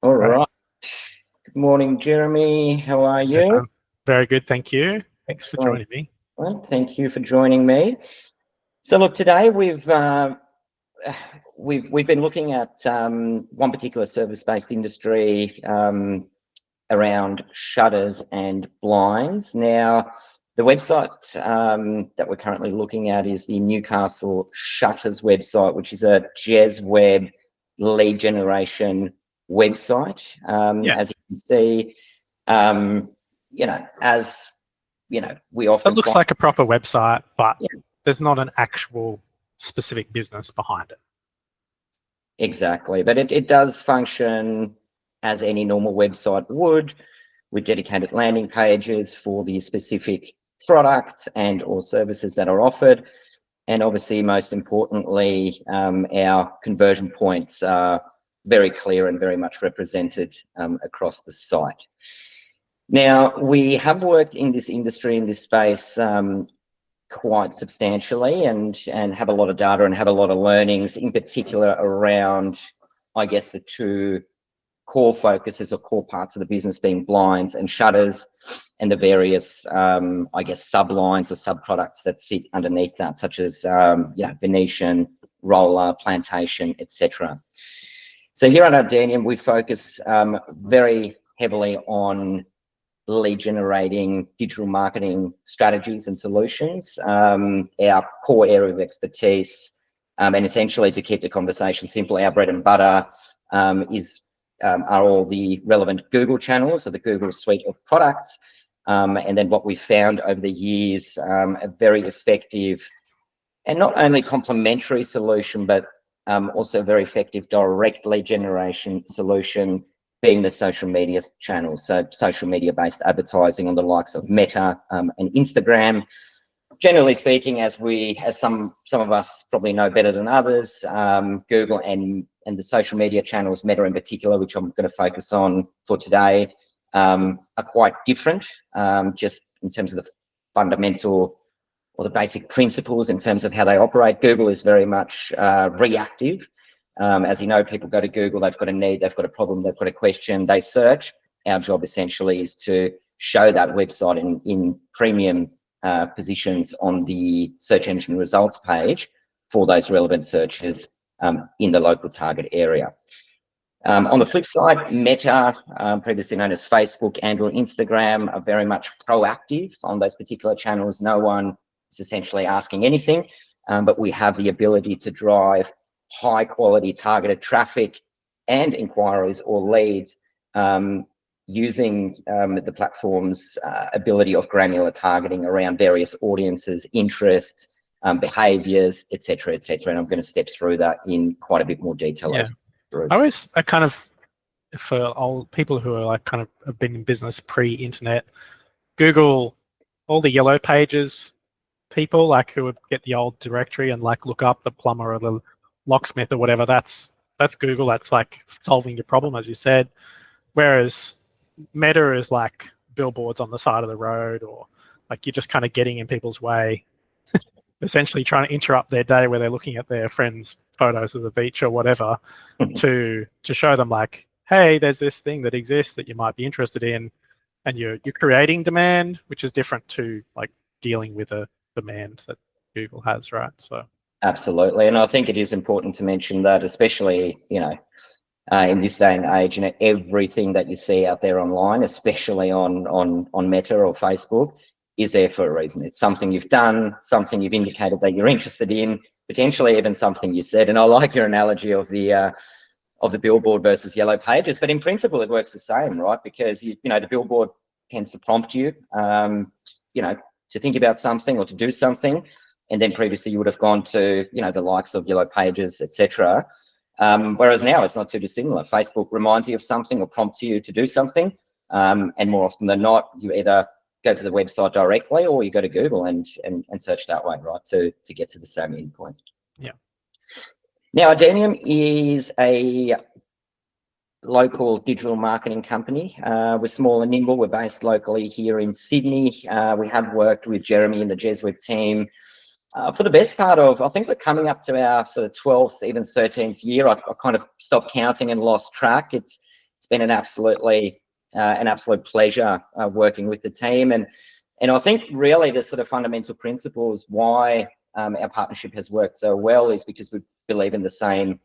All Great. right. Good morning, Jeremy. How are you? Stefan. Very good, thank you. Thanks for Excellent. joining me. Well, thank you for joining me. So, look, today we've been looking at one particular service-based industry around shutters and blinds. Now, the website that we're currently looking at is the Newcastle Shutters website, which is a GesWeb lead generation website. As you can see, as we often It looks find, like a proper website, but yeah, there's not an actual specific business behind it. exactly, but it does function as any normal website would, with dedicated landing pages for the specific products and or services that are offered. And obviously, most importantly, our conversion points are very clear and very much represented across the site. Now, we have worked in this industry, in this space, quite substantially, and have a lot of data and have a lot of learnings, in particular around, I guess, the two core focuses or core parts of the business being blinds and shutters, and the various, I guess, sublines or sub-products that sit underneath that, such as Venetian, roller, plantation, etc. So here at Ardenium, we focus very heavily on lead generating digital marketing strategies and solutions. Our core area of expertise, and essentially, to keep the conversation simple, our bread and butter are all the relevant Google channels, or the Google suite of products. And then what we found over the years, a very effective and not only complementary solution, but also very effective direct lead generation solution, being the social media channels. So social media based advertising on the likes of Meta and Instagram. Generally speaking, as some of us probably know better than others, Google and the social media channels, Meta in particular, which I'm going to focus on for today, are quite different, just in terms of the fundamental or the basic principles in terms of how they operate. Google is very much reactive. As you know, people go to Google, they've got a need, they've got a problem, they've got a question, they search. Our job essentially is to show that website in premium positions on the search engine results page for those relevant searches in the local target area. On the flip side, Meta, previously known as Facebook and or Instagram, are very much proactive on those particular channels. No one is essentially asking anything, but we have the ability to drive high quality targeted traffic and inquiries or leads using the platform's ability of granular targeting around various audiences, interests, behaviors, etc., etc. And I'm going to step through that in quite a bit more detail. Yeah. I kind of, for old people who are like kind of have been in business pre-internet, Google, all the yellow pages people like who would get the old directory and like look up the plumber or the locksmith or whatever, that's Google. That's like solving your problem, as you said. Whereas Meta is like billboards on the side of the road, or like you're just kind of getting in people's way, essentially trying to interrupt their day where they're looking at their friends' photos of the beach or whatever to show them like, hey, there's this thing that exists that you might be interested in, and you're creating demand, which is different to like dealing with a demand that Google has, right? So absolutely, and I think it is important to mention that, especially in this day and age, everything that you see out there online, especially on Meta or Facebook, is there for a reason. It's something you've done, something you've indicated that you're interested in, potentially even something you said. And I like your analogy of the billboard versus yellow pages, but in principle it works the same, right? Because the billboard tends to prompt you, to think about something or to do something, and then previously you would have gone to the likes of yellow pages, etc. Whereas now it's not too dissimilar. Facebook reminds you of something or prompts you to do something, and more often than not, you either go to the website directly or you go to Google and search that way, right, to get to the same endpoint. Yeah. Now, Ardenium is a local digital marketing company. We're small and nimble. We're based locally here in Sydney. We have worked with Jeremy and the GesWeb team for the best part of, I think we're coming up to our sort of 12th, even 13th year. I kind of stopped counting and lost track. It's it's been an absolute pleasure working with the team. And I think really the sort of fundamental principles why our partnership has worked so well is because we believe in the same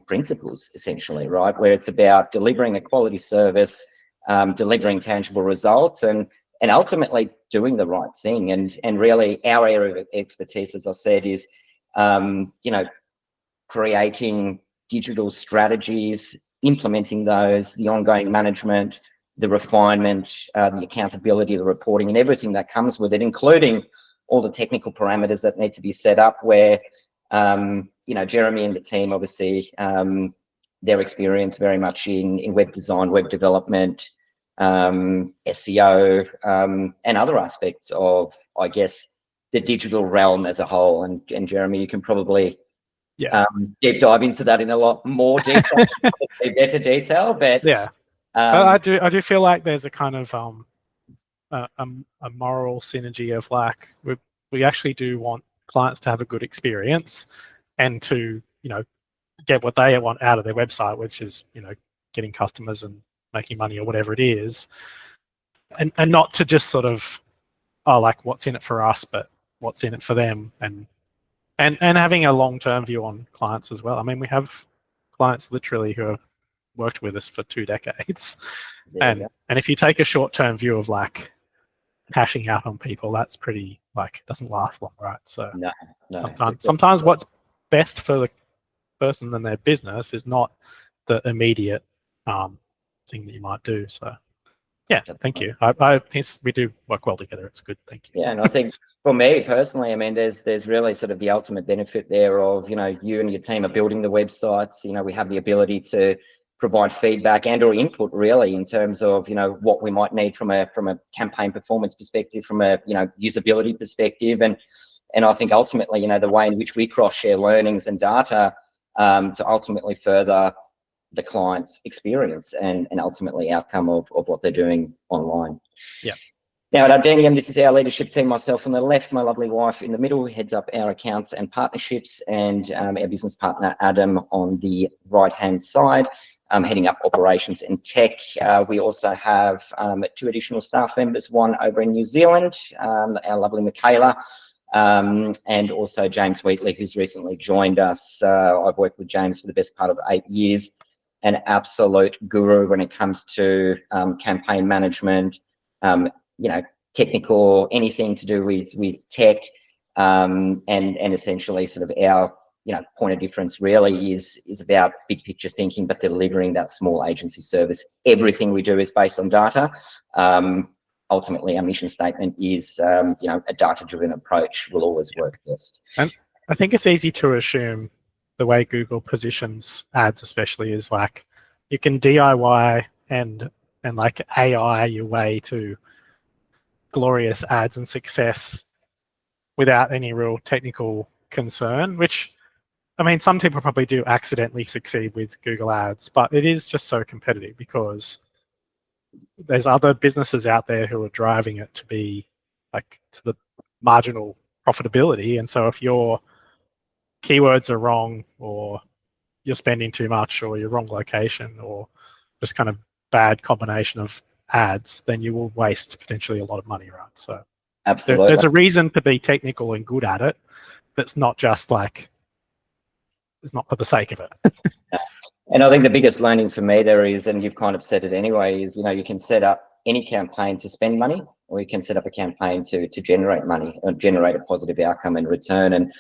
principles, essentially, right? Where it's about delivering a quality service, delivering tangible results, and ultimately doing the right thing. And really our area of expertise, as I said, is creating digital strategies, implementing those, the ongoing management, the refinement, the accountability, the reporting, and everything that comes with it, including all the technical parameters that need to be set up where, Jeremy and the team, obviously, their experience very much in web design, web development, SEO, and other aspects of, I guess, the digital realm as a whole. And Jeremy, you can probably deep dive into that in a lot more detail, better detail. But yeah, I do feel like there's a kind of a moral synergy of like we actually do want clients to have a good experience and to get what they want out of their website, which is getting customers and making money or whatever it is, and not to just sort of like what's in it for us, but what's in it for them, and having a long-term view on clients as well. I mean, we have clients literally who have worked with us for 2 decades, and if you take a short-term view of like cashing out on people, that's pretty it doesn't last long, right? So sometimes what's best for the person and their business is not the immediate thing that you might do. So yeah, thank you. I think we do work well together. It's good. Thank you. Yeah, and I think for me personally, I mean, there's really sort of the ultimate benefit there of, you and your team are building the websites. We have the ability to provide feedback and or input really in terms of, what we might need from a campaign performance perspective, from a, usability perspective. And I think ultimately, the way in which we cross-share learnings and data to ultimately further the client's experience and ultimately outcome of what they're doing online. Yeah. Now at Ardenium, this is our leadership team, myself on the left, my lovely wife in the middle, who heads up our accounts and partnerships, and our business partner, Adam, on the right-hand side, heading up operations and tech. We also have 2 additional staff members, one over in New Zealand, our lovely Michaela, and also James Wheatley, who's recently joined us. I've worked with James for the best part of 8 years, an absolute guru when it comes to campaign management, technical, anything to do with tech, and essentially sort of our point of difference really is about big picture thinking, but delivering that small agency service. Everything we do is based on data. Ultimately, our mission statement is, a data-driven approach will always work best. And I think it's easy to assume the way Google positions ads, especially, is like you can DIY and like AI your way to glorious ads and success without any real technical concern, which, I mean, some people probably do accidentally succeed with Google Ads, but it is just so competitive because there's other businesses out there who are driving it to be like to the marginal profitability. And so if your keywords are wrong, or you're spending too much, or you're wrong location, or just kind of bad combination of ads, then you will waste potentially a lot of money, right? So absolutely, there's a reason to be technical and good at it, but it's not just like, it's not for the sake of it. And I think the biggest learning for me there is, and you've kind of said it anyway, is, you can set up any campaign to spend money, or you can set up a campaign to generate money or generate a positive outcome and return. And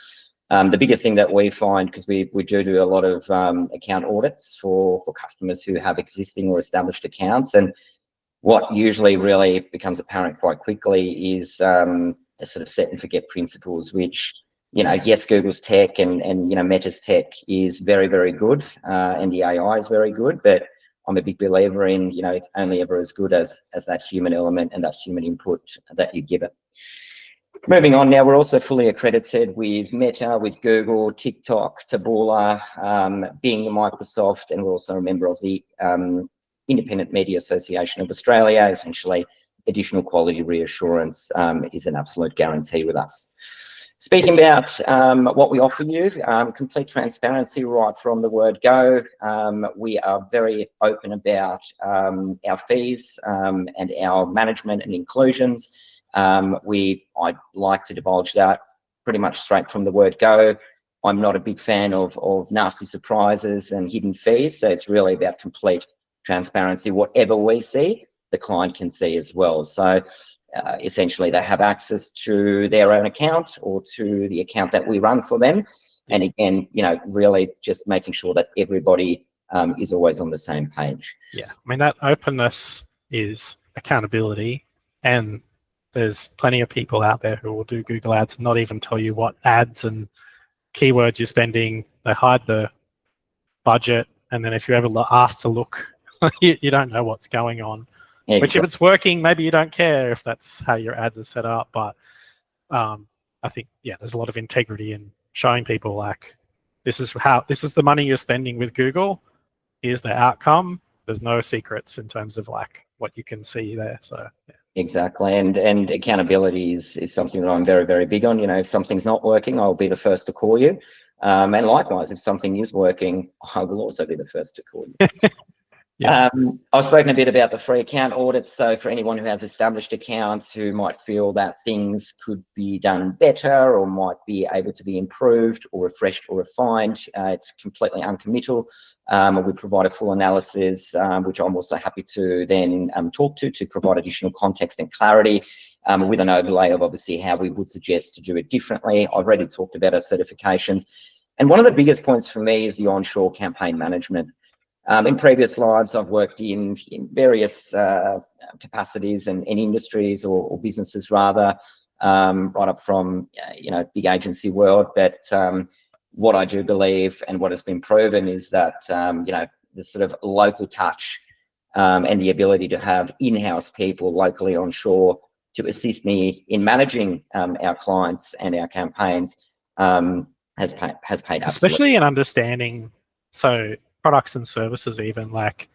the biggest thing that we find, because we do a lot of account audits for customers who have existing or established accounts, and what usually really becomes apparent quite quickly is the sort of set and forget principles, which, yes, Google's tech and Meta's tech is very, very good, and the AI is very good, but I'm a big believer in, it's only ever as good as that human element and that human input that you give it. Moving on now, we're also fully accredited with Meta, with Google, TikTok, Taboola, Bing, Microsoft, and we're also a member of the Independent Media Association of Australia. Essentially, additional quality reassurance is an absolute guarantee with us. Speaking about what we offer you, complete transparency right from the word go. We are very open about our fees and our management and inclusions. I'd like to divulge that pretty much straight from the word go. I'm not a big fan of nasty surprises and hidden fees, so it's really about complete transparency. Whatever we see, the client can see as well. So essentially they have access to their own account or to the account that we run for them. And again, you know, really just making sure that everybody is always on the same page. Yeah, I mean, that openness is accountability, and there's plenty of people out there who will do Google ads and not even tell you what ads and keywords you're spending. They hide the budget, and then if you're ever asked to look, you don't know what's going on. Exactly. Which if it's working, maybe you don't care if that's how your ads are set up. But I think, yeah, there's a lot of integrity in showing people like, this is the money you're spending with Google. Here's the outcome. There's no secrets in terms of like what you can see there. So yeah. Exactly, and accountability is something that I'm very, very big on. You know, if something's not working, I'll be the first to call you. And likewise, if something is working, I will also be the first to call you. Yeah. I've spoken a bit about the free account audit. So for anyone who has established accounts who might feel that things could be done better or might be able to be improved or refreshed or refined, it's completely uncommittal. We provide a full analysis, which I'm also happy to then talk to provide additional context and clarity, with an overlay of obviously how we would suggest to do it differently. I've already talked about our certifications. And one of the biggest points for me is the onshore campaign management. In previous lives, I've worked in various capacities and industries or businesses rather, right up from, you know, big agency world. But what I do believe and what has been proven is that, you know, the sort of local touch and the ability to have in-house people locally onshore to assist me in managing our clients and our campaigns has paid absolutely. Especially in understanding, so products and services, even like,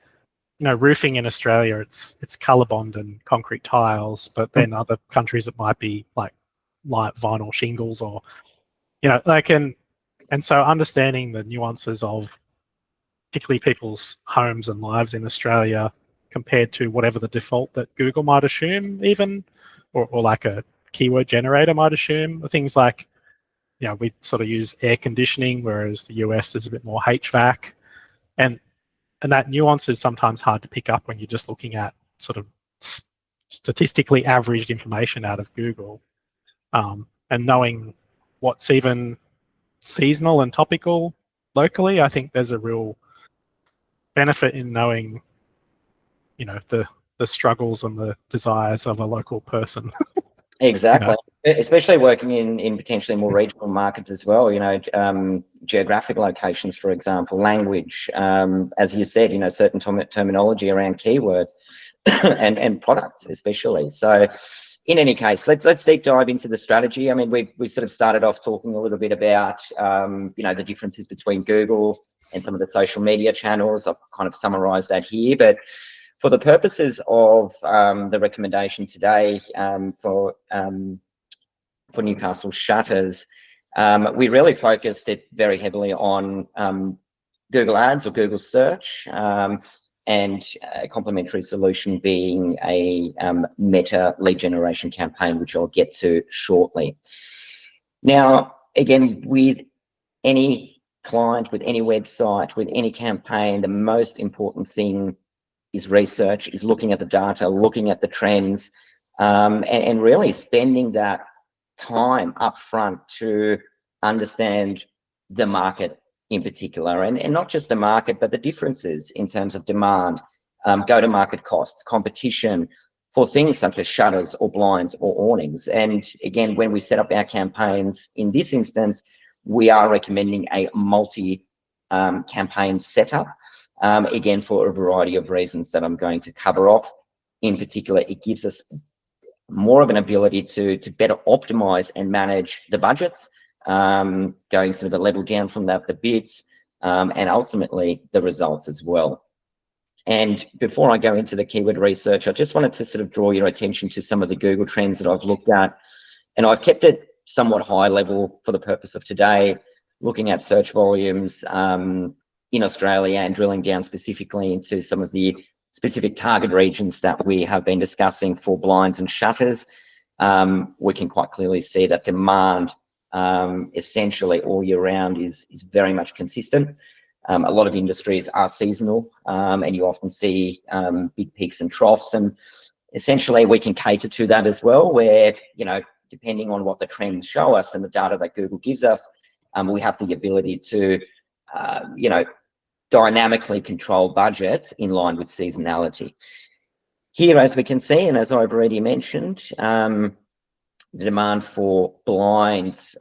you know, roofing in Australia, it's ColourBond and concrete tiles, but then other countries it might be like light vinyl shingles or, you know, like, and so understanding the nuances of particularly people's homes and lives in Australia compared to whatever the default that Google might assume even, or like a keyword generator might assume. Things like, you know, we sort of use air conditioning, whereas the US is a bit more HVAC. And that nuance is sometimes hard to pick up when you're just looking at sort of statistically averaged information out of Google. And knowing what's even seasonal and topical locally, I think there's a real benefit in knowing, you know, the struggles and the desires of a local person. Exactly. You know? Especially working in potentially more regional markets as well, you know, geographic locations, for example, language, as you said, you know, certain terminology around keywords and products especially. So in any case, let's deep dive into the strategy. I mean, we sort of started off talking a little bit about, you know, the differences between Google and some of the social media channels. I've kind of summarized that here, but for the purposes of the recommendation today for Newcastle Shutters, we really focused it very heavily on Google Ads or Google Search, and a complementary solution being a meta lead generation campaign, which I'll get to shortly. Now, again, with any client, with any website, with any campaign, the most important thing is research, is looking at the data, looking at the trends, and really spending that time up front to understand the market in particular, and not just the market, but the differences in terms of demand, go-to-market costs, competition for things such as shutters or blinds or awnings. And again, when we set up our campaigns in this instance, we are recommending a multi-campaign setup. Again, for a variety of reasons that I'm going to cover off. In particular, it gives us more of an ability to better optimize and manage the budgets, going sort of the level down from the bids, and ultimately the results as well. And before I go into the keyword research, I just wanted to sort of draw your attention to some of the Google trends that I've looked at. And I've kept it somewhat high level for the purpose of today, looking at search volumes in Australia and drilling down specifically into some of the specific target regions that we have been discussing for blinds and shutters, we can quite clearly see that demand essentially all year round is very much consistent. A lot of industries are seasonal, and you often see big peaks and troughs, and essentially we can cater to that as well, where, you know, depending on what the trends show us and the data that Google gives us, we have the ability to, you know, dynamically control budgets in line with seasonality. Here, as we can see, and as I've already mentioned, the demand for blinds,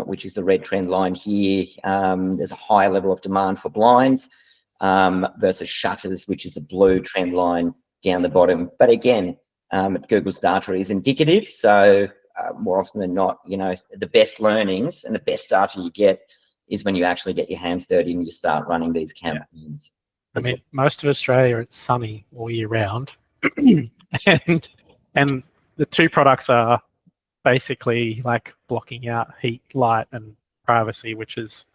which is the red trend line here, there's a higher level of demand for blinds versus shutters, which is the blue trend line down the bottom. But again, Google's data is indicative, so more often than not, you know, the best learnings and the best data you get is when you actually get your hands dirty and you start running these campaigns. I mean, most of Australia, it's sunny all year round, and the two products are basically like blocking out heat, light, and privacy, which is,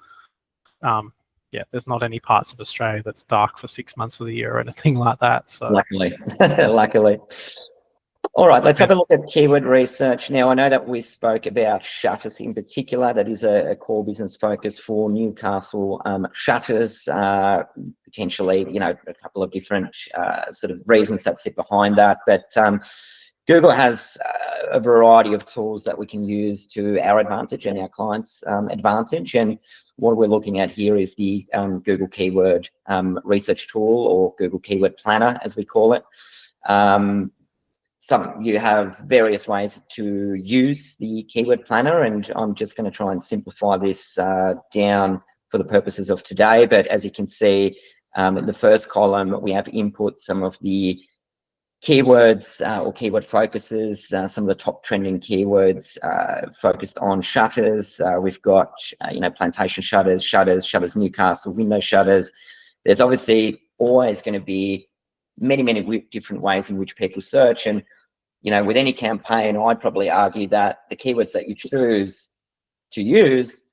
yeah, there's not any parts of Australia that's dark for 6 months of the year or anything like that. So luckily, luckily. All right, let's have a look at keyword research. Now, I know that we spoke about shutters in particular. That is a core business focus for Newcastle Shutters. Potentially, you know, a couple of different sort of reasons that sit behind that. But Google has a variety of tools that we can use to our advantage and our clients' advantage. And what we're looking at here is the Google Keyword Research Tool, or Google Keyword Planner, as we call it. You have various ways to use the keyword planner, and I'm just going to try and simplify this down for the purposes of today. But as you can see, in the first column, we have input some of the keywords or keyword focuses, some of the top trending keywords focused on shutters. We've got, you know, plantation shutters, shutters Newcastle, window shutters. There's obviously always going to be many different ways in which people search. And, you know, with any campaign, I'd probably argue that the keywords that you choose to use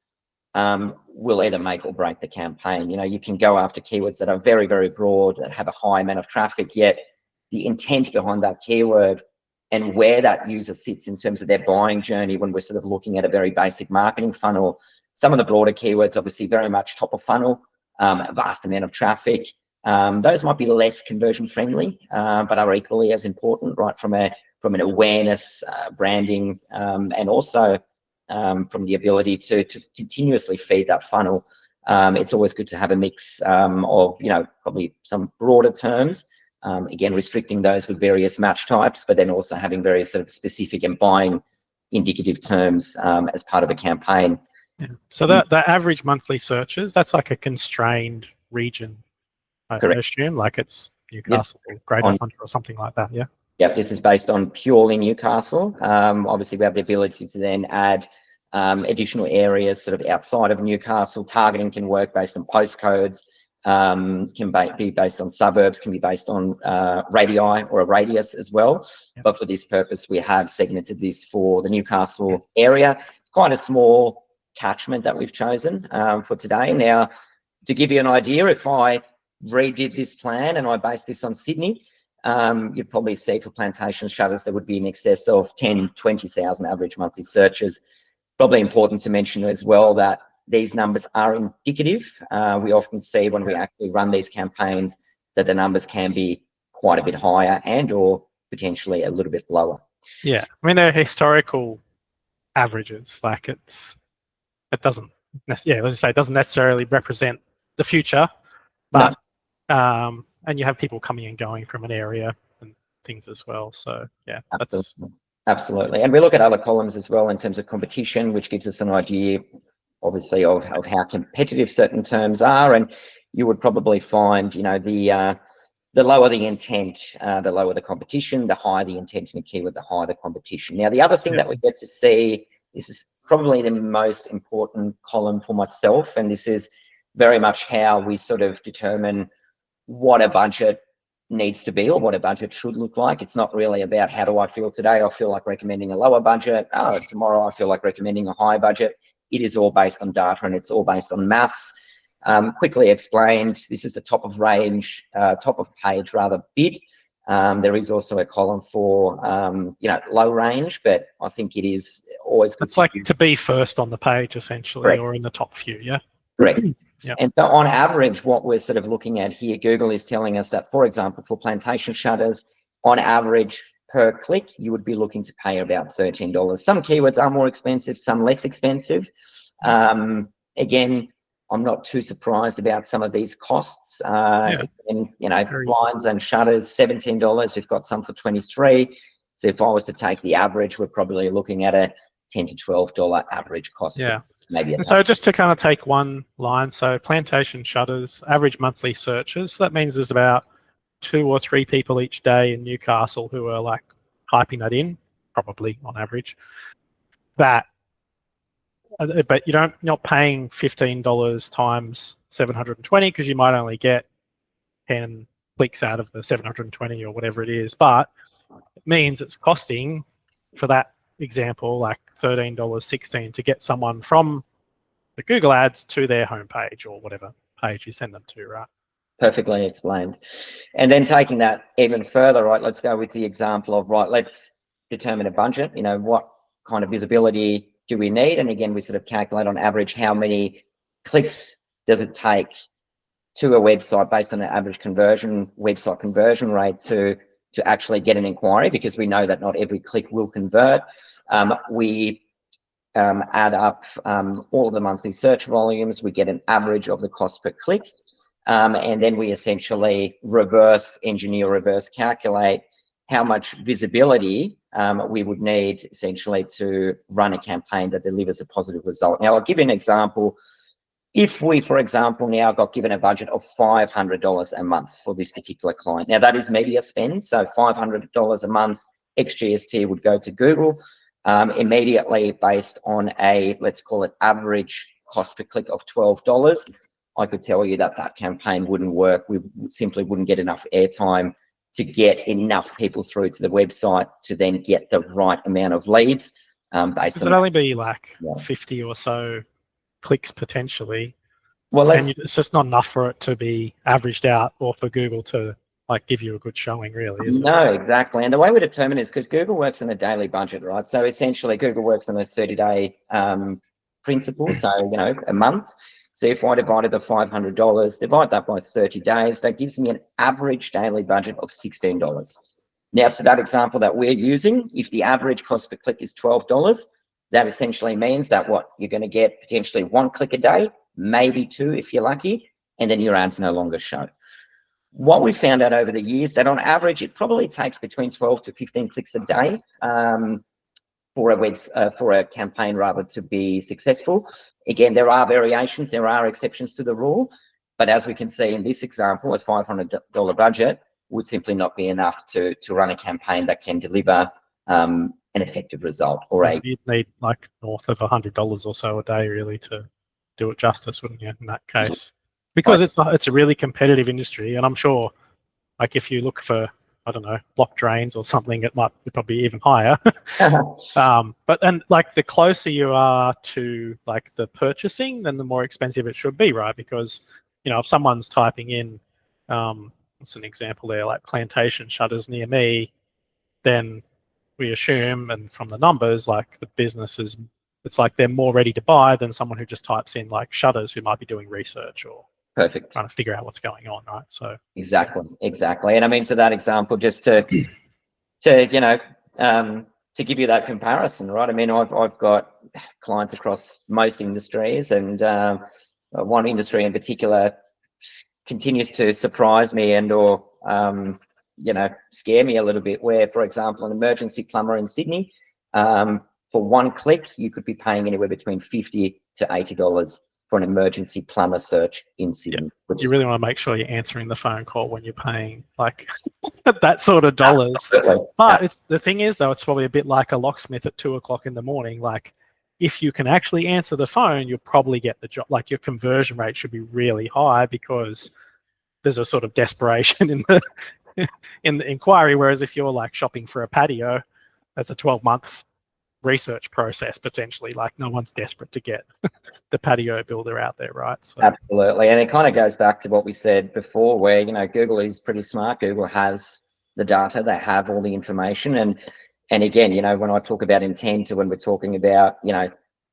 will either make or break the campaign. You know, you can go after keywords that are very broad, that have a high amount of traffic, yet the intent behind that keyword and where that user sits in terms of their buying journey, when we're sort of looking at a very basic marketing funnel, some of the broader keywords, obviously very much top of funnel, a vast amount of traffic. Those might be less conversion friendly, but are equally as important, right, from an awareness, branding, and also from the ability to continuously feed that funnel. It's always good to have a mix of, you know, probably some broader terms, again, restricting those with various match types, but then also having various sort of specific and buying indicative terms as part of a campaign. Yeah. So the average monthly searches, that's like a constrained region, I assume, like it's Newcastle, yes, or Greater Hunter or something like that, yeah? Yep, this is based on purely Newcastle. Obviously, we have the ability to then add additional areas sort of outside of Newcastle. Targeting can work based on postcodes, can be based on suburbs, can be based on radii or a radius as well. Yep. But for this purpose, we have segmented this for the Newcastle area. Quite a small catchment that we've chosen for today. Now, to give you an idea, if I redid this plan and I based this on Sydney, you'd probably see for plantation shutters there would be in excess of 10,000-20,000 average monthly searches. Probably important to mention as well that these numbers are indicative. We often see when we actually run these campaigns that the numbers can be quite a bit higher and or potentially a little bit lower. Yeah, I mean, they're historical averages. Like it doesn't, yeah, let's say it doesn't necessarily represent the future, but no. And you have people coming and going from an area and things as well. So yeah, that's absolutely. And we look at other columns as well in terms of competition, which gives us an idea, obviously, of how competitive certain terms are. And you would probably find, you know, the lower the intent, the lower the competition, the higher the intent in a keyword, the higher the competition. Now, the other thing that we get to see, this is probably the most important column for myself, and this is very much how we sort of determine what a budget needs to be or what a budget should look like. It's not really about how do I feel today. I feel like recommending a lower budget. Oh, tomorrow I feel like recommending a high budget. It is all based on data and it's all based on maths. Quickly explained, this is the top of range, top of page rather bid. There is also a column for low range, but I think it is always good. It's like to be first on the page essentially. Correct. Or in the top few, yeah. Correct. Yep. And so on average, what we're sort of looking at here, Google is telling us that, for example, for plantation shutters, on average per click, you would be looking to pay about $13. Some keywords are more expensive, some less expensive. Again, I'm not too surprised about some of these costs. And blinds and shutters, $17. We've got some for $23. So if I was to take the average, we're probably looking at a $10 to $12 average cost. Yeah. Maybe. And so just to kind of take one line, so plantation shutters, average monthly searches, that means there's about 2 or 3 people each day in Newcastle who are like typing that in, probably on average. But you're not paying $15 times 720 because you might only get 10 clicks out of the 720 or whatever it is. But it means it's costing, for that example, like $13, $16 to get someone from the Google ads to their homepage or whatever page you send them to, right? Perfectly explained. And then taking that even further, right, let's go with the example of, right, let's determine a budget. What kind of visibility do we need? And again, we sort of calculate on average how many clicks does it take to a website based on an average website conversion rate to actually get an inquiry, because we know that not every click will convert. We add up all of the monthly search volumes. We get an average of the cost per click. And then we essentially reverse engineer, reverse calculate how much visibility we would need essentially to run a campaign that delivers a positive result. Now, I'll give you an example. If we, for example, now got given a budget of $500 a month for this particular client. Now, that is media spend, so $500 a month ex GST would go to Google immediately based on a, let's call it, average cost per click of $12. I could tell you that that campaign wouldn't work. We simply wouldn't get enough airtime to get enough people through to the website to then get the right amount of leads. Does it only be like 50 or so clicks potentially? Well, and it's just not enough for it to be averaged out or for Google to like give you a good showing, really, is it? No, exactly. And the way we determine is because Google works on a daily budget, right? So essentially Google works on a 30-day principle, so, a month. So if I divided the $500, divide that by 30 days, that gives me an average daily budget of $16. Now, to that example that we're using, if the average cost per click is $12, that essentially means that you're going to get potentially 1 click a day, maybe 2 if you're lucky, and then your ads no longer show. What we found out over the years, that on average, it probably takes between 12 to 15 clicks a day for a campaign rather to be successful. Again, there are variations, there are exceptions to the rule, but as we can see in this example, a $500 budget would simply not be enough to run a campaign that can deliver an effective result. You'd need like north of $100 or so a day really to do it justice, wouldn't you, in that case? Because it's a really competitive industry, and I'm sure, like if you look for, I don't know, block drains or something, it might be probably even higher. But like the closer you are to like the purchasing, then the more expensive it should be, right? Because if someone's typing in, what's an example there, like plantation shutters near me, then we assume, and from the numbers, like the business is, it's like they're more ready to buy than someone who just types in like shutters who might be doing research or perfect trying to figure out what's going on, right? So exactly. And I mean, to that example, just to give you that comparison, right? I mean, I've got clients across most industries, and one industry in particular continues to surprise me or scare me a little bit, where, for example, an emergency plumber in Sydney, for 1 click, you could be paying anywhere between $50 to $80 for an emergency plumber search in Sydney. Yeah. You really want to make sure you're answering the phone call when you're paying like that sort of dollars. Absolutely. But the thing is, though, it's probably a bit like a locksmith at 2 o'clock in the morning. Like, if you can actually answer the phone, you'll probably get the job. Like, your conversion rate should be really high because there's a sort of desperation in the in the inquiry. Whereas if you're like shopping for a patio, that's a 12-month research process potentially. Like no one's desperate to get the patio builder out there, right? So. Absolutely, and it kind of goes back to what we said before, where Google is pretty smart. Google has the data, they have all the information, and again, when I talk about intent, or when we're talking about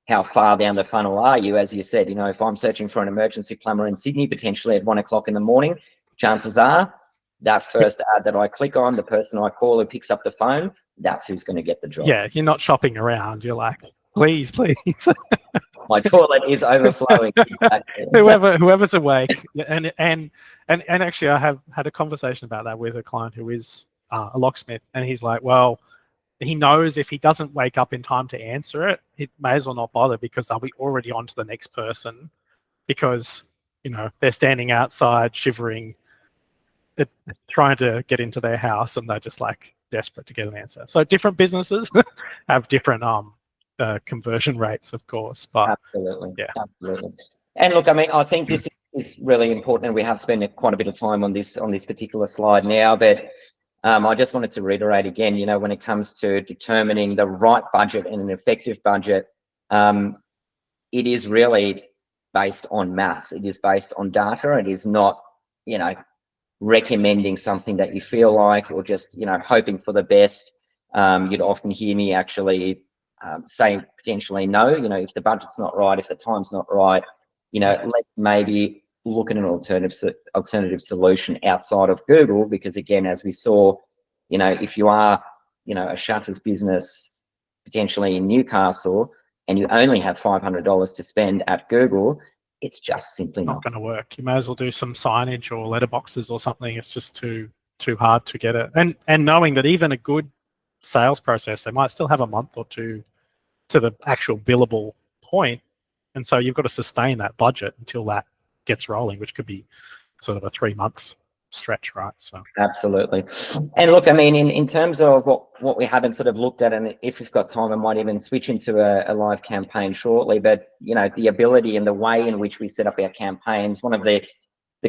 how far down the funnel are you, as you said, if I'm searching for an emergency plumber in Sydney, potentially at 1 o'clock in the morning, chances are that first ad that I click on, the person I call who picks up the phone, that's who's going to get the job. Yeah, you're not shopping around. You're like, please. My toilet is overflowing. Exactly. Whoever's awake, and actually, I have had a conversation about that with a client who is a locksmith, and he's like, well, he knows if he doesn't wake up in time to answer it, he may as well not bother, because they'll be already on to the next person, because they're standing outside shivering, trying to get into their house, and they're just like desperate to get an answer. So different businesses have different conversion rates, of course, but absolutely. Yeah. And look, I think this is really important, and we have spent quite a bit of time on this particular slide now, but I just wanted to reiterate again, when it comes to determining the right budget and an effective budget, it is really based on maths. It is based on data. It is not, recommending something that you feel like, or just, hoping for the best. You'd often hear me actually say potentially no, if the budget's not right, if the time's not right, let's maybe look at an alternative solution outside of Google, because again, as we saw, if you are, a shutters business potentially in Newcastle, and you only have $500 to spend at Google, it's just simply not going to work. You may as well do some signage or letterboxes or something. It's just too hard to get it. And knowing that even a good sales process, they might still have a month or two to the actual billable point, and so you've got to sustain that budget until that gets rolling, which could be sort of a 3-month stretch, right? So absolutely. And look, in terms of what we haven't sort of looked at, and if we've got time, I might even switch into a live campaign shortly, but the ability and the way in which we set up our campaigns, one of the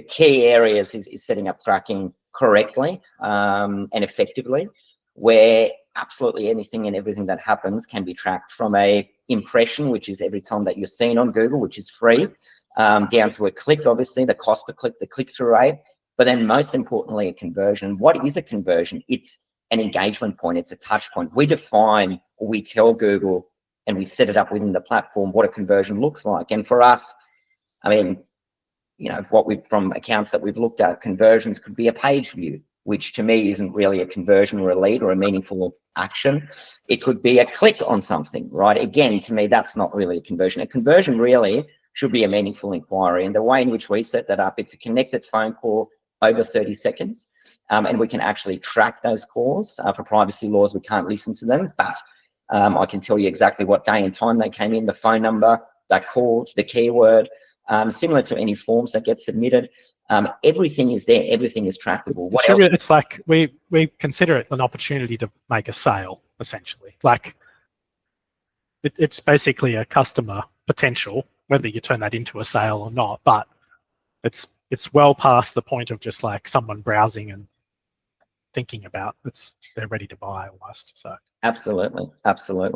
key areas is setting up tracking correctly and effectively, where absolutely anything and everything that happens can be tracked, from a impression, which is every time that you're seen on Google, which is free, down to a click, obviously the cost per click, the click-through rate, but then most importantly, a conversion. What is a conversion? It's an engagement point. It's a touch point. We define, or we tell Google, and we set it up within the platform, what a conversion looks like. And for us, from accounts that we've looked at, conversions could be a page view, which to me isn't really a conversion or a lead or a meaningful action. It could be a click on something, right? Again, to me, that's not really a conversion. A conversion really should be a meaningful inquiry. And the way in which we set that up, it's a connected phone call over 30 seconds. And we can actually track those calls. For privacy laws, we can't listen to them, but I can tell you exactly what day and time they came in, the phone number, that called, the keyword, similar to any forms that get submitted. Everything is there. Everything is trackable. What else? It's like we consider it an opportunity to make a sale, essentially. Like it's basically a customer potential, whether you turn that into a sale or not. But it's well past the point of just like someone browsing and thinking about they're ready to buy almost. So absolutely.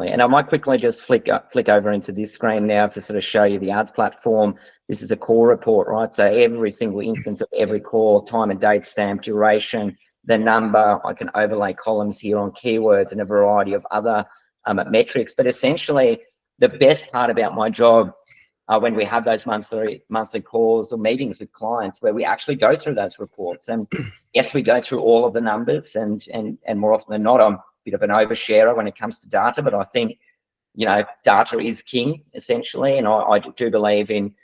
And I might quickly just flick over into this screen now to sort of show you the ads platform. This is a call report, right? So every single instance of every call, time and date stamp, duration, the number. I can overlay columns here on keywords and a variety of other metrics. But essentially, the best part about my job when we have those monthly calls or meetings with clients, where we actually go through those reports, and yes, we go through all of the numbers, and more often than not, I'm a bit of an oversharer when it comes to data, but I think data is king, essentially, and I do believe in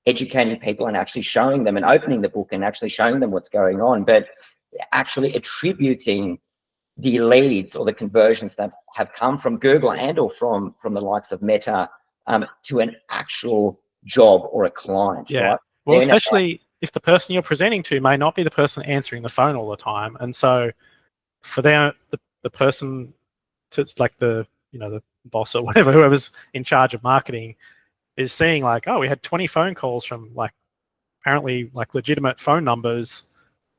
educating people and actually showing them and opening the book and actually showing them what's going on, but actually attributing the leads or the conversions that have come from Google and or from the likes of Meta to an actual job or a client. Yeah. Right? Well, especially if the person you're presenting to may not be the person answering the phone all the time, and so for the person, it's like the boss or whatever, whoever's in charge of marketing, is seeing like, oh, we had 20 phone calls from like apparently like legitimate phone numbers,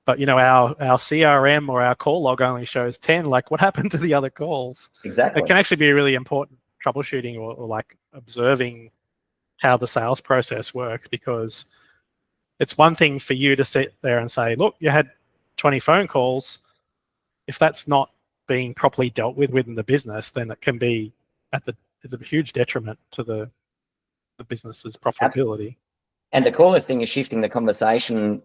but you know, our CRM or our call log only shows 10. Like, what happened to the other calls? Exactly. It can actually be really important troubleshooting or like observing how the sales process works, because it's one thing for you to sit there and say, look, you had 20 phone calls. If that's not being properly dealt with within the business, then it can be it's a huge detriment to the business's profitability. And the coolest thing is shifting the conversation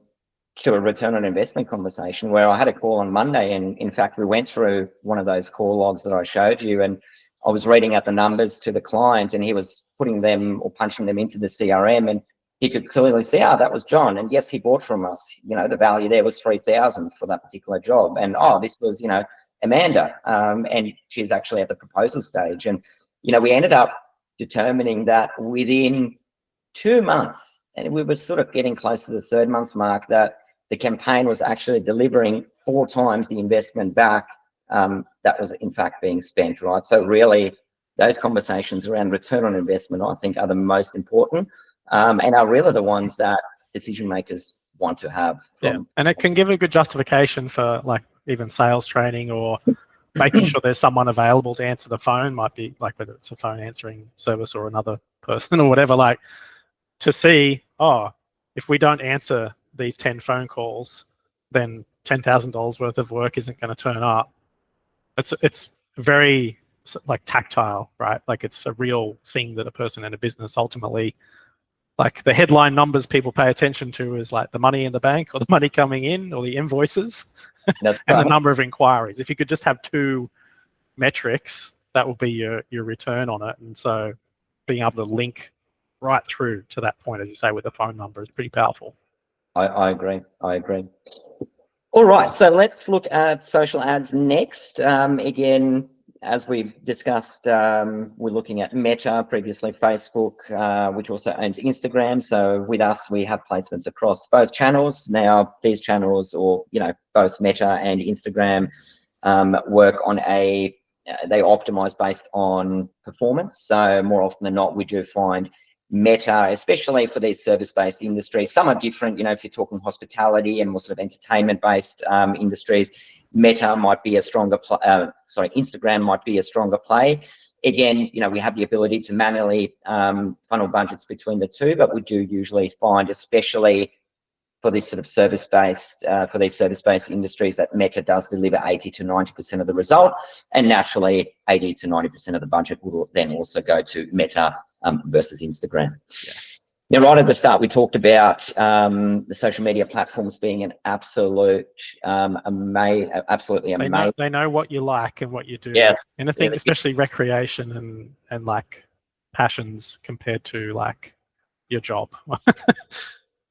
to a return on investment conversation, where I had a call on Monday, and in fact, we went through one of those call logs that I showed you, and I was reading out the numbers to the client, and he was putting them or punching them into the CRM, and he could clearly see, that was John, and yes, he bought from us. You know, the value there was 3,000 for that particular job, and this was, you know, Amanda, and she's actually at the proposal stage, and you know, we ended up determining that within 2 months, and we were sort of getting close to the 3rd month mark, that the campaign was actually delivering 4 times the investment back that was in fact being spent, right? So really, those conversations around return on investment, I think, are the most important, and are really the ones that decision makers want to have. And it can give a good justification for like even sales training, or making sure there's someone available to answer the phone. Might be like whether it's a phone answering service or another person or whatever, like to see, if we don't answer these 10 phone calls, then $10,000 worth of work isn't going to turn up. It's very like tactile, right? Like it's a real thing that a person in a business ultimately, like the headline numbers people pay attention to is like the money in the bank, or the money coming in, or the invoices, and the number of inquiries. If you could just have 2 metrics, that will be your return on it. And so being able to link right through to that point, as you say, with the phone number is pretty powerful. I agree. All right, so let's look at social ads next. Again, as we've discussed, we're looking at Meta, previously Facebook, which also owns Instagram. So with us, we have placements across both channels. Now, these channels, or you know, both Meta and Instagram, work on they optimize based on performance. So more often than not, we do find Meta, especially for these service-based industries. Some are different, you know, if you're talking hospitality and more sort of entertainment-based industries, Meta might be a stronger Instagram might be a stronger play. Again, you know, we have the ability to manually funnel budgets between the two, but we do usually find, especially for this sort of service-based, for these service-based industries, that Meta does deliver 80 to 90% of the result, and naturally 80 to 90% of the budget will then also go to Meta versus Instagram. Now, right at the start, we talked about the social media platforms being an absolutely amazing. They know what you like and what you do. Yes. And I think especially recreation and like passions compared to like your job.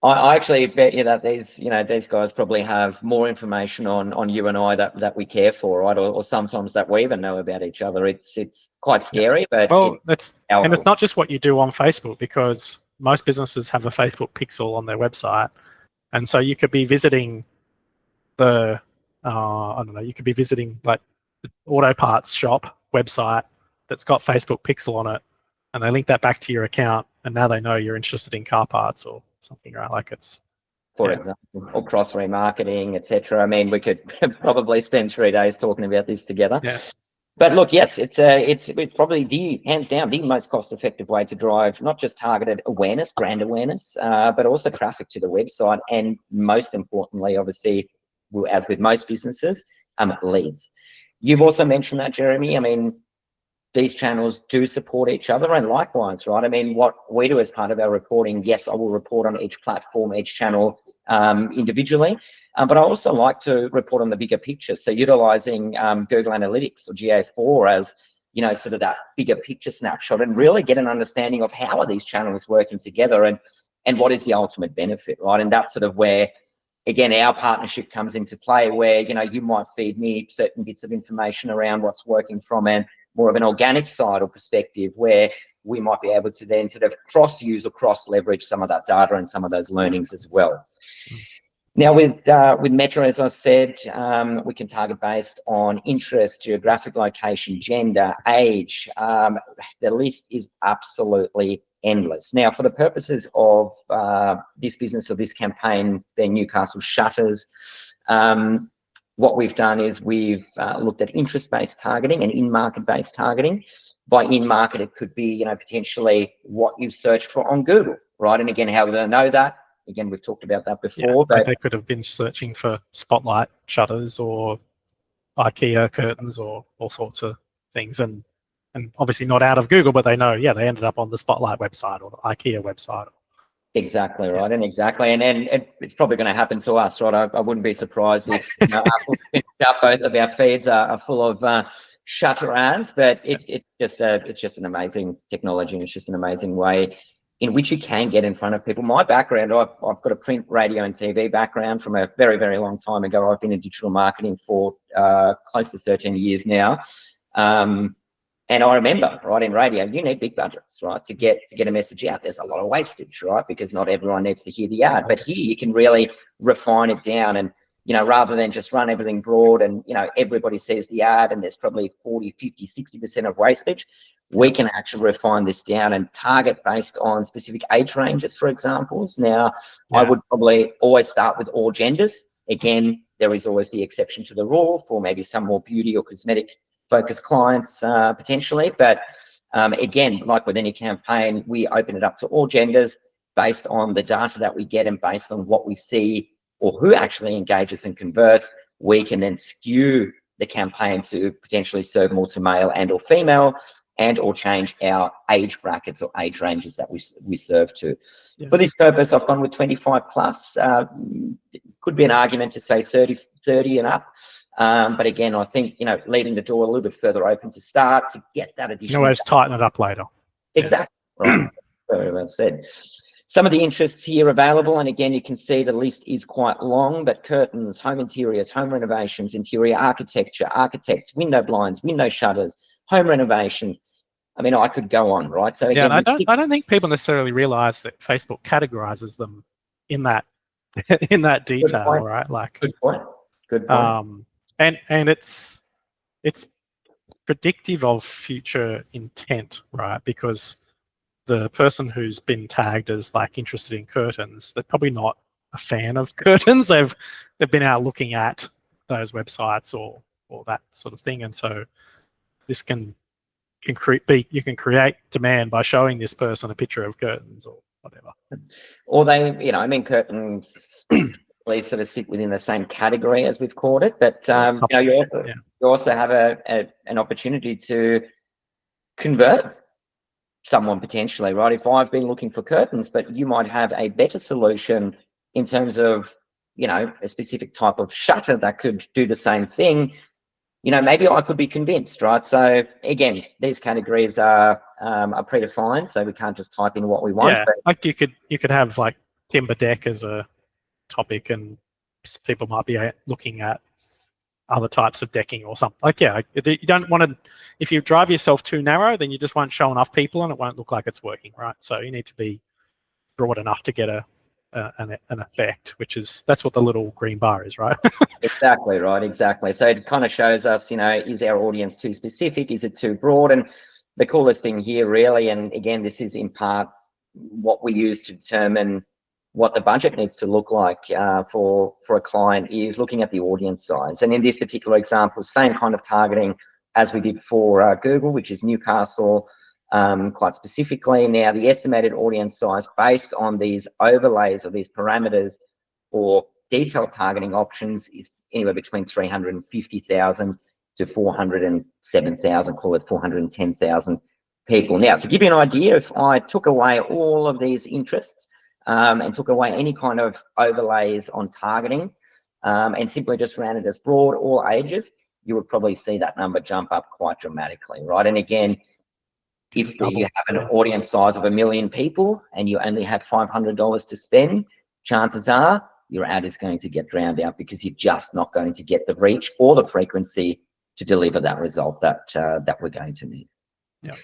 I actually bet you that these guys probably have more information on you and I that we care for, right? Or sometimes that we even know about each other. It's quite scary, but it's not just what you do on Facebook, because most businesses have a Facebook pixel on their website, and so you could be visiting the you could be visiting like the auto parts shop website that's got Facebook pixel on it, and they link that back to your account, and now they know you're interested in car parts or something, right? Like it's, for example, or cross remarketing, etc. I mean, we could probably spend 3 days talking about this together. Yeah. But look, yes, it's probably hands down the most cost-effective way to drive not just targeted awareness, brand awareness, but also traffic to the website, and most importantly, obviously, as with most businesses, leads. You've also mentioned that, Jeremy. I mean, these channels do support each other, and likewise, right? I mean, what we do as part of our reporting, yes, I will report on each platform, each channel individually, but I also like to report on the bigger picture. So utilizing Google Analytics or GA4 as, you know, sort of that bigger picture snapshot, and really get an understanding of how are these channels working together, and what is the ultimate benefit, right? And that's sort of where, again, our partnership comes into play, where, you know, you might feed me certain bits of information around what's working from more of an organic side or perspective, where we might be able to then sort of cross-use or cross-leverage some of that data and some of those learnings as well. Now, with Meta, as I said, we can target based on interest, geographic location, gender, age. The list is absolutely endless. Now, for the purposes of this business or this campaign, being Newcastle Shutters, what we've done is we've looked at interest-based targeting and in-market-based targeting. By in-market, it could be, you know, potentially what you've searched for on Google, right? And again, how do they know that? Again, we've talked about that before. Yeah, but they could have been searching for Spotlight shutters or IKEA curtains or all sorts of things, and obviously not out of Google, but they know, yeah, they ended up on the Spotlight website or the IKEA website. Exactly right, and exactly, and it's probably going to happen to us, right? I wouldn't be surprised if, you know, both of our feeds are full of shutter ads, but it's just an amazing technology, and it's just an amazing way in which you can get in front of people. My background, I've got a print, radio, and TV background from a very, very long time ago. I've been in digital marketing for close to 13 years now. And I remember, right, in radio, you need big budgets, right, to get a message out. There's a lot of wastage, right, because not everyone needs to hear the ad. But here you can really refine it down, and, you know, rather than just run everything broad and, you know, everybody sees the ad and there's probably 40, 50, 60% of wastage, we can actually refine this down and target based on specific age ranges, for examples. Now, I would probably always start with all genders. Again, there is always the exception to the rule for maybe some more beauty or cosmetic focus clients potentially, but again, like with any campaign, we open it up to all genders based on the data that we get and based on what we see or who actually engages and converts. We can then skew the campaign to potentially serve more to male and or female, and or change our age brackets or age ranges that we serve to. For this purpose, I've gone with 25 plus. Could be an argument to say 30 and up. But again, I think, you know, leaving the door a little bit further open to start to get that additional. You can always tighten it up later. Exactly, right. Very well said. Some of the interests here available, and again, you can see the list is quite long, but curtains, home interiors, home renovations, interior architecture, architects, window blinds, window shutters, home renovations. I mean, I could go on, right? So again, I don't think people necessarily realize that Facebook categorizes them in that in that detail, right? Like, good point. Good point. And it's predictive of future intent, right? Because the person who's been tagged as like interested in curtains, they're probably not a fan of curtains. They've been out looking at those websites or that sort of thing, and so this can create demand by showing this person a picture of curtains or whatever. Or they, you know, I mean, curtains sort of sit within the same category as we've called it, but you know, you also have an opportunity to convert someone potentially, right? If I've been looking for curtains, but you might have a better solution in terms of, you know, a specific type of shutter that could do the same thing, you know, maybe I could be convinced, right? So again, these categories are predefined, so we can't just type in what we want. Yeah, like you could have like timber deck as a topic, and people might be looking at other types of decking or something. Like, yeah, you don't want to, if you drive yourself too narrow, then you just won't show enough people and it won't look like it's working, right? So you need to be broad enough to get an effect, that's what the little green bar is, right? Exactly, right, exactly. So it kind of shows us, you know, is our audience too specific? Is it too broad? And the coolest thing here really, and again, this is in part what we use to determine what the budget needs to look like for a client, is looking at the audience size. And in this particular example, same kind of targeting as we did for Google, which is Newcastle, quite specifically. Now, the estimated audience size based on these overlays or these parameters or detailed targeting options is anywhere between 350,000 to 407,000, call it 410,000 people. Now, to give you an idea, if I took away all of these interests and took away any kind of overlays on targeting and simply just ran it as broad, all ages, you would probably see that number jump up quite dramatically, right? And again, if you have an audience size of 1 million people and you only have $500 to spend, chances are your ad is going to get drowned out because you're just not going to get the reach or the frequency to deliver that result that we're going to need. Yeah.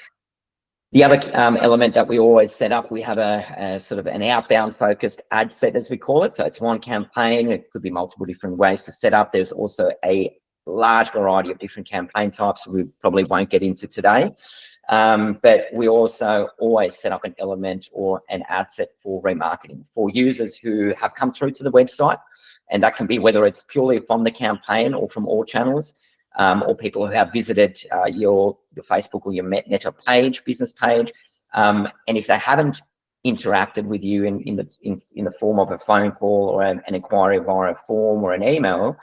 The other element that we always set up, we have a sort of an outbound focused ad set, as we call it. So it's one campaign. It could be multiple different ways to set up. There's also a large variety of different campaign types we probably won't get into today. But we also always set up an element or an ad set for remarketing for users who have come through to the website. And that can be whether it's purely from the campaign or from all channels, or people who have visited your Facebook or your Meta page, business page. And if they haven't interacted with you in the form of a phone call or an inquiry via a form or an email,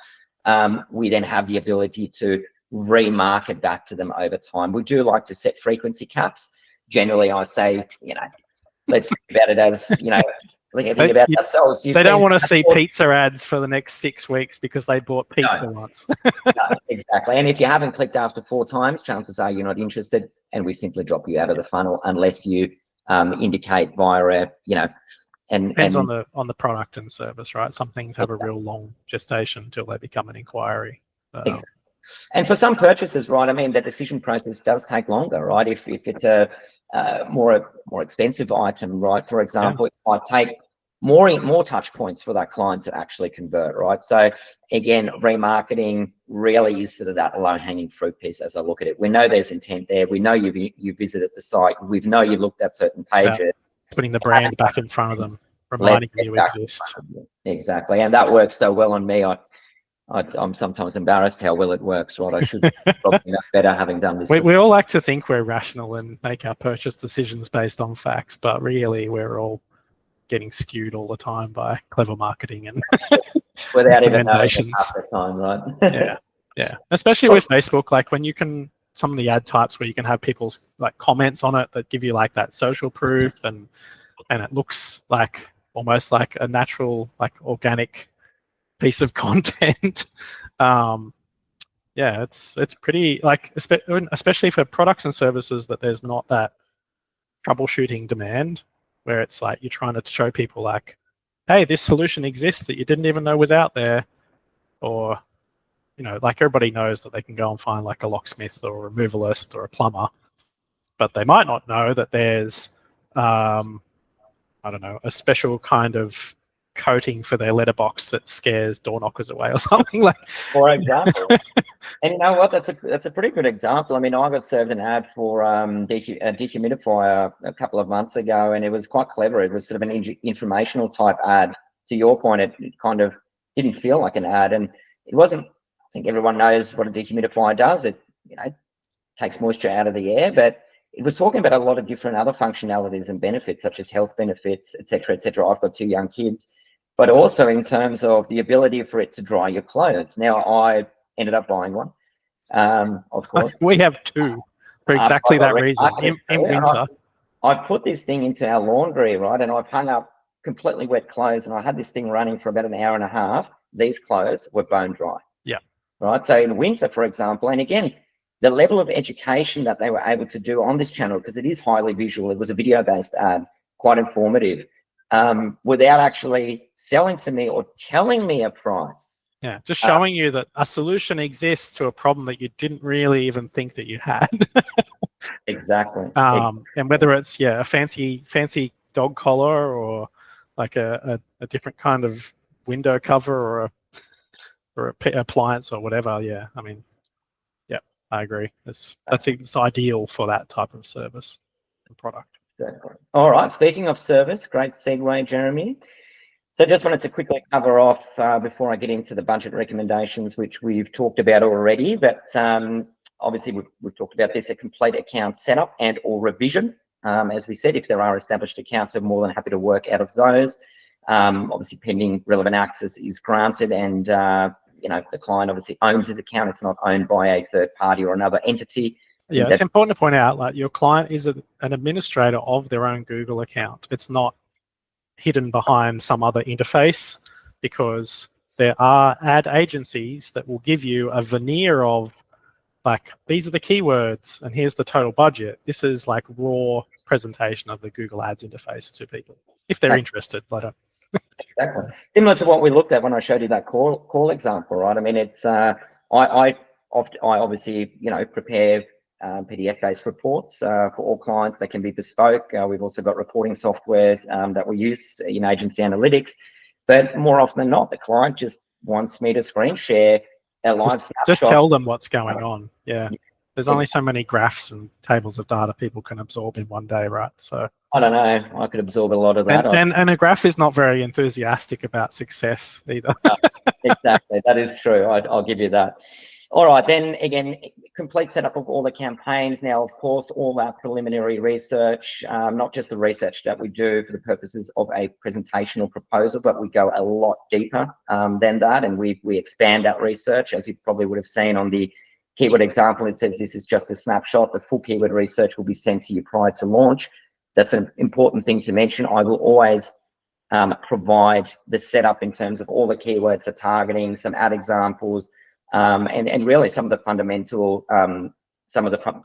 we then have the ability to remarket back to them over time. We do like to set frequency caps. Generally, I say, let's think about it as, think about ourselves. They don't want to see pizza ads for the next 6 weeks because they bought pizza once. No, exactly. And if you haven't clicked after 4 times, chances are you're not interested, and we simply drop you out of the funnel unless you indicate via a, depends on the product and service, right? Some things have a real long gestation until they become an inquiry. Exactly. And for some purchases, right, I mean, the decision process does take longer, right? If it's a more expensive item, right, for example, it might take more touch points for that client to actually convert, right? So again, remarketing really is sort of that low-hanging fruit piece as I look at it. We know there's intent there. We know you visited the site. We know you looked at certain pages. Putting the brand back in front of them, reminding them you exist. Exactly, and that works so well on me. I'm sometimes embarrassed how well it works, right? I should probably know better having done this. We all like to think we're rational and make our purchase decisions based on facts, but really we're all getting skewed all the time by clever marketing and without even knowing it half the time, right? yeah. Especially with Facebook, like when you can, some of the ad types where you can have people's like comments on it that give you like that social proof, and it looks like almost like a natural, like organic piece of content. It's pretty, like, especially for products and services that there's not that troubleshooting demand, where it's like you're trying to show people like, hey, this solution exists that you didn't even know was out there, or like everybody knows that they can go and find like a locksmith or a removalist or a plumber, but they might not know that there's I don't know, a special kind of coating for their letterbox that scares door knockers away or something, like. For example. And you know what? That's a pretty good example. I mean, I got served an ad for a dehumidifier a couple of months ago, and it was quite clever. It was sort of an informational type ad. To your point, it kind of didn't feel like an ad, and it wasn't. I think everyone knows what a dehumidifier does. It takes moisture out of the air, but it was talking about a lot of different other functionalities and benefits, such as health benefits, et cetera, et cetera. I've got 2 young kids, but also in terms of the ability for it to dry your clothes. Now, I ended up buying one, of course. We have 2 for exactly that reason. In winter, I've put this thing into our laundry, right, and I've hung up completely wet clothes, and I had this thing running for about an hour and a half. These clothes were bone dry. Yeah. Right. So in winter, for example, and again, the level of education that they were able to do on this channel, because it is highly visual, it was a video-based ad, quite informative, without actually selling to me or telling me a price. Yeah, just showing you that a solution exists to a problem that you didn't really even think that you had. Exactly. And whether it's a fancy dog collar, or like a different kind of window cover, or a appliance or whatever. Yeah, I mean, I agree. It's ideal for that type of service and product. Exactly. All right. Speaking of service, great segue, Jeremy. So just wanted to quickly cover off before I get into the budget recommendations, which we've talked about already. But obviously, we've talked about this: a complete account setup and or revision. As we said, if there are established accounts, we're more than happy to work out of those. Obviously, pending relevant access is granted, and the client obviously owns his account. It's not owned by a third party or another entity. Yeah, it's important to point out, like, your client is an administrator of their own Google account. It's not hidden behind some other interface, because there are ad agencies that will give you a veneer of, like, these are the keywords and here's the total budget. This is like raw presentation of the Google Ads interface to people, if they're interested. But exactly similar to what we looked at when I showed you that call example, right? I mean, it's I obviously prepare PDF-based reports for all clients. They can be bespoke. We've also got reporting softwares that we use in agency analytics, but more often than not, the client just wants me to screen share a live Just snapshot. tell them what's going on. Yeah. Yeah, There's only so many graphs and tables of data people can absorb in one day, right? So I don't know. I could absorb a lot of that. and a graph is not very enthusiastic about success either. No, exactly. That is true. I'll give you that. All right, then again, complete setup of all the campaigns. Now, of course, all that preliminary research, not just the research that we do for the purposes of a presentation or proposal, but we go a lot deeper than that, and we expand that research. As you probably would have seen on the keyword example, it says this is just a snapshot. The full keyword research will be sent to you prior to launch. That's an important thing to mention. I will always provide the setup in terms of all the keywords, the targeting, some ad examples, and really some of the fundamental, some of the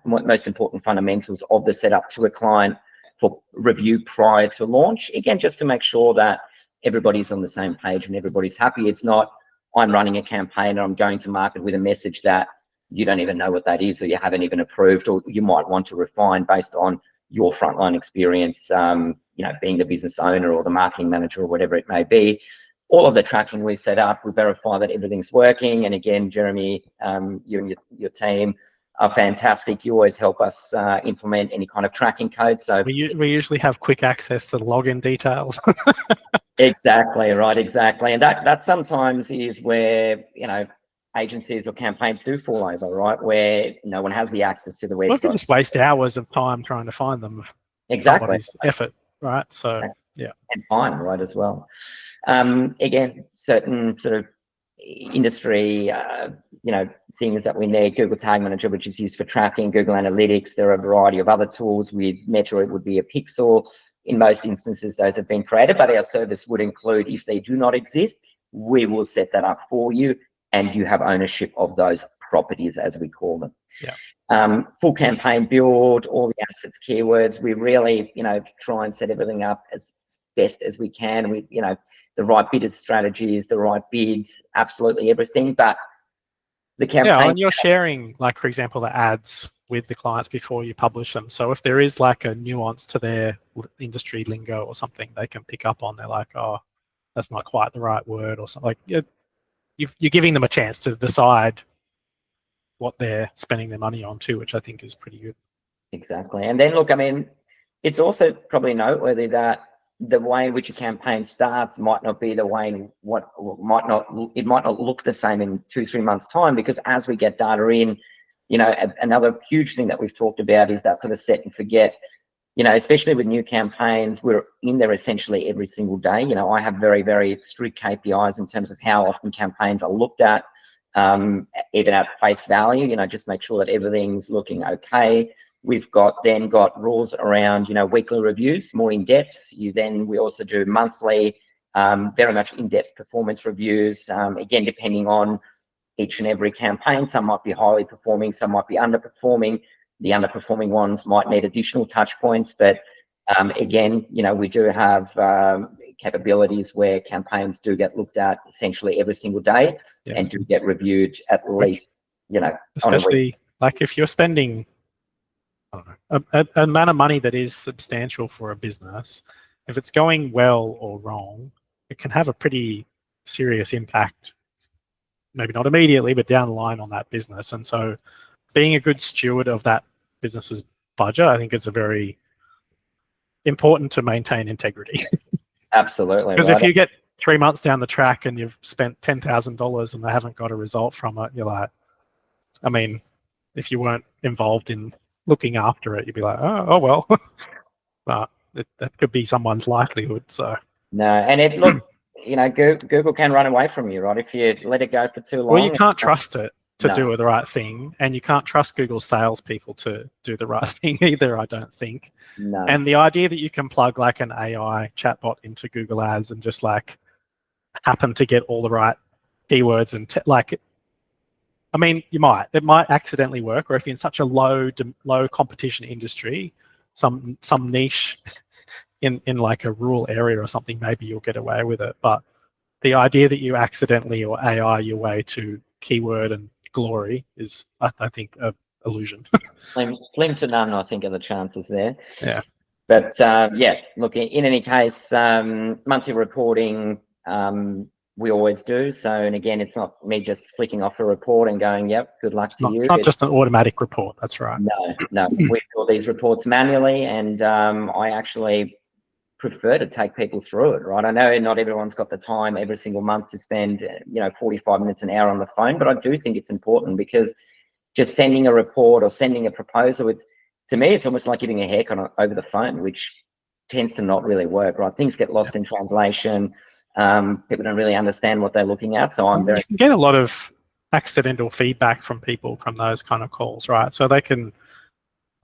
most important fundamentals of the setup to a client for review prior to launch. Again, just to make sure that everybody's on the same page and everybody's happy. It's not I'm running a campaign and I'm going to market with a message that you don't even know what that is, or you haven't even approved, or you might want to refine based on your frontline experience, being the business owner or the marketing manager or whatever it may be. All of the tracking we set up, we verify that everything's working. And again, Jeremy, you and your team are fantastic. You always help us implement any kind of tracking code. So we usually have quick access to the login details. Exactly, right, exactly. And that sometimes is where, agencies or campaigns do fall over, right? Where no one has the access to the website. Well, you just waste hours of time trying to find them. Exactly. Effort, right? So, yeah. And time, right, as well. Again, certain sort of industry, things that we need. Google Tag Manager, which is used for tracking, Google Analytics. There are a variety of other tools. With Meta, it would be a pixel. In most instances, those have been created, but our service would include, if they do not exist, we will set that up for you, and you have ownership of those properties, as we call them. Yeah. Full campaign build, all the assets, keywords. We really, try and set everything up as best as we can. We, the right bidders strategies, the right bids, absolutely everything. But the campaign. Yeah, and you're sharing, like, for example, the ads with the clients before you publish them. So if there is like a nuance to their industry lingo or something, they can pick up on. They're like, oh, that's not quite the right word or something. Like, you're giving them a chance to decide what they're spending their money on too, which I think is pretty good. Exactly. And then look, I mean, it's also probably noteworthy that the way in which a campaign starts might not be the way in it might not look the same in 2-3 months time, because as we get data in, another huge thing that we've talked about is that sort of set and forget. Especially with new campaigns, we're in there essentially every single day. I have very, very strict KPIs in terms of how often campaigns are looked at, even at face value, just make sure that everything's looking okay. We've got rules around, weekly reviews, more in depth. We also do monthly, very much in-depth performance reviews. Again, depending on each and every campaign, some might be highly performing, some might be underperforming. The underperforming ones might need additional touch points, but again, we do have capabilities where campaigns do get looked at essentially every single day, and do get reviewed at least, especially like if you're spending, I don't know, an amount of money that is substantial for a business, if it's going well or wrong, it can have a pretty serious impact, maybe not immediately, but down the line on that business. And so being a good steward of that business's budget, I think, is a very important to maintain integrity. Absolutely. Because if you get 3 months down the track and you've spent $10,000 and they haven't got a result from it, you're like, I mean, if you weren't involved in looking after it, you'd be like, oh well. But that could be someone's livelihood. So no, and Google can run away from you, right? If you let it go for too long. Well, you can't trust it to do the right thing, and you can't trust Google salespeople to do the right thing either, I don't think. No. And the idea that you can plug like an AI chatbot into Google Ads and just like happen to get all the right keywords and I mean, it might accidentally work, or if you're in such a low competition industry, some niche in like a rural area or something, maybe you'll get away with it. But the idea that you accidentally or AI your way to keyword and glory is, I think, a illusion. Slim to none, I think, are the chances there. Yeah. But look, in any case, monthly reporting, we always do. So, and again, it's not me just flicking off a report and going, yep, good luck to you. It's not just an automatic report. That's right. No, we do all these reports manually, and I actually prefer to take people through it, right? I know not everyone's got the time every single month to spend, 45 minutes, an hour on the phone, but I do think it's important, because just sending a report or sending a proposal, to me, it's almost like giving a haircut over the phone, which tends to not really work, right? Things get lost in translation. People don't really understand what they're looking at. So you can get a lot of accidental feedback from people from those kind of calls, right? So they can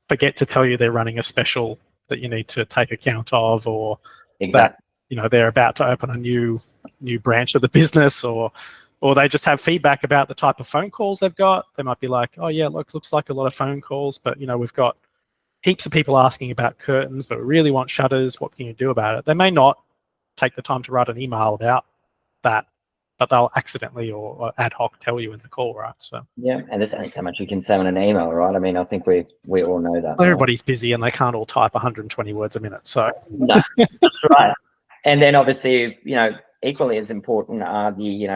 forget to tell you they're running a special that you need to take account of, or exactly. that they're about to open a new branch of the business, or they just have feedback about the type of phone calls they've got. They might be like, oh yeah, looks like a lot of phone calls, but we've got heaps of people asking about curtains, but we really want shutters. What can you do about it? They may not take the time to write an email about that, but they'll accidentally or ad hoc tell you in the call, right? So yeah, and there's only so much you can say on an email, right? I mean, I think we all know that. Everybody's busy and they can't all type 120 words a minute. So no, that's right. And then obviously, equally as important are the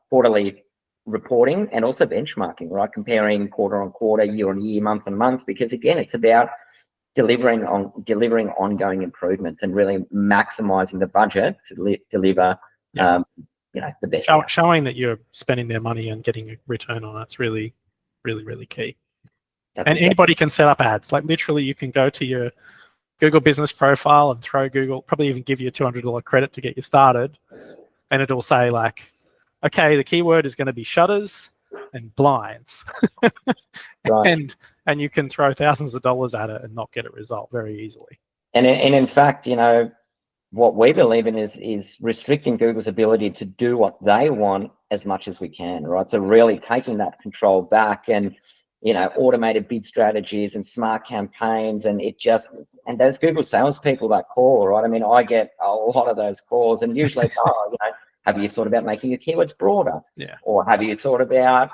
quarterly reporting, and also benchmarking, right? Comparing quarter on quarter, year on year, month on month, because again, it's about delivering ongoing improvements and really maximizing the budget to deliver the best. Showing that you're spending their money and getting a return on it's really, really, really key. And anybody can set up ads. Like literally, you can go to your Google business profile and throw Google, probably even give you a $200 credit to get you started, and it'll say like, okay, the keyword is going to be shutters and blinds. Right. and you can throw thousands of dollars at it and not get a result very easily. And in fact, what we believe in is restricting Google's ability to do what they want as much as we can, right? So really taking that control back, and automated bid strategies and smart campaigns, and those Google salespeople that call, right? I mean, I get a lot of those calls, and usually it's, have you thought about making your keywords broader? Yeah. Or have you thought about